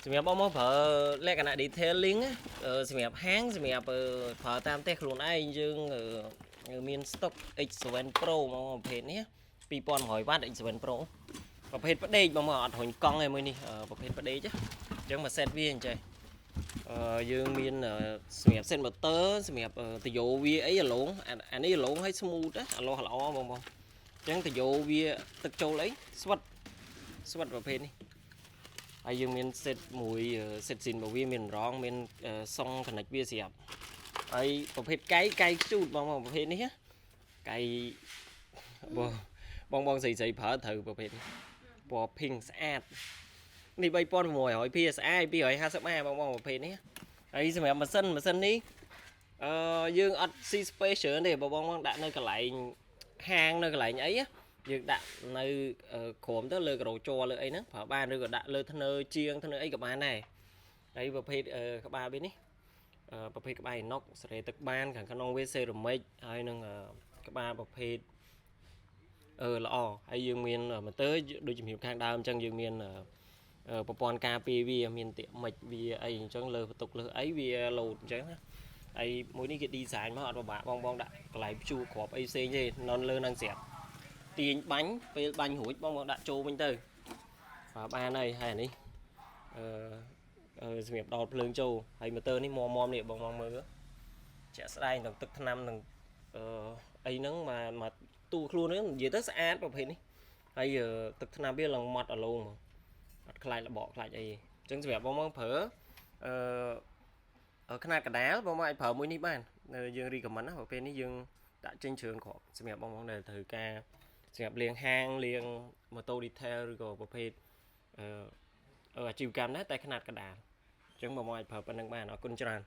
សម្រាប់បងប្រើលក្ខណៈ detailing សម្រាប់ហាងសម្រាប់ប្រើតាមផ្ទះខ្លួនឯងយើងមាន stock X7 Pro មកប្រភេទនេះ2100 W X7 Pro ប្រភេទផ្ដេកបងអត់រុញកង់ឯមួយនេះប្រភេទផ្ដេកអញ្ចឹងមក set វាអញ្ចឹងយើងមានសម្រាប់ set motor សម្រាប់តយោវាអីអាឡងអានេះអាឡងឲ្យ smooth អាឡោះល្អបងអញ្ចឹងតយោវាទឹកចូលអីស្វិតប្រភេទនេះហើយយើងមាន set មួយ set scene របស់វាមានរងមានសុង connect វាស្រាប់ហើយប្រភេទកៃខ្ជូតបងប្រភេទនេះកៃបងស្រីប្រើត្រូវប្រភេទនេះពណ៌ pink ស្អាតនេះ 3600 PSI 250A បងប្រភេទនេះហើយសម្រាប់ម៉ាស៊ីននេះយើងអត់ C space ច្រើនទេបងដាក់នៅកន្លែងហាងនៅកន្លែងអីយើងដាក់នៅក្រោមទៅលើក្រូជ័រលើអីហ្នឹងប្រើបានឬក៏ដាក់លើធ្នើជាងធ្នើអីក៏បានដែរហើយប្រភេទក្បាលវានេះប្រភេទក្បាល inox សេរីទឹកបានខាងក្នុងវា ceramic ហើយនឹងក្បាលប្រភេទល្អហើយយើងមាន motor ដូចជំរាបខាងដើមអញ្ចឹងយើងមានប្រព័ន្ធការពារវាមានតិមិចវាអីអញ្ចឹងលើបន្ទុកលើអីវាលោតអញ្ចឹងណាហើយមួយនេះគេ design មកអត់ពិបាកបងដាក់កន្លែងព្យួរគ្រាប់អីផ្សេងទេនៅលើនឹងស្រាប់ទាញបាញ់ពេលបាញ់រួចបងដាក់ចូលវិញទៅបាទបានហើយហើយនេះសម្រាប់ដល់ភ្លើងចូលហើយ motor នេះមមនេះបងមើលជាក់ស្ដែងទាំងទឹកថ្នាំនឹងអីហ្នឹងមកទូខ្លួនហ្នឹងនិយាយទៅស្អាតប្រភេទនេះហើយទឹកថ្នាំវាឡើងម៉ត់អាឡូងអត់ខ្លាចរបកខ្លាចអីអញ្ចឹងសម្រាប់បងប្រើຂະຫນាតកដាលបងអាចប្រើមួយនេះបានយើង recommend ណាប្រភេទនេះយើងដាក់ចេញច្រើនគ្រាប់សម្រាប់បងដែលត្រូវការសម្រាប់លាងហាងលាង motor detail ឬក៏ប្រភេទអាជីវកម្មដែរតែຂະຫນាតកដាលអញ្ចឹងបងអាចប្រើប៉ុណ្្នឹងបានអរគុណច្រើន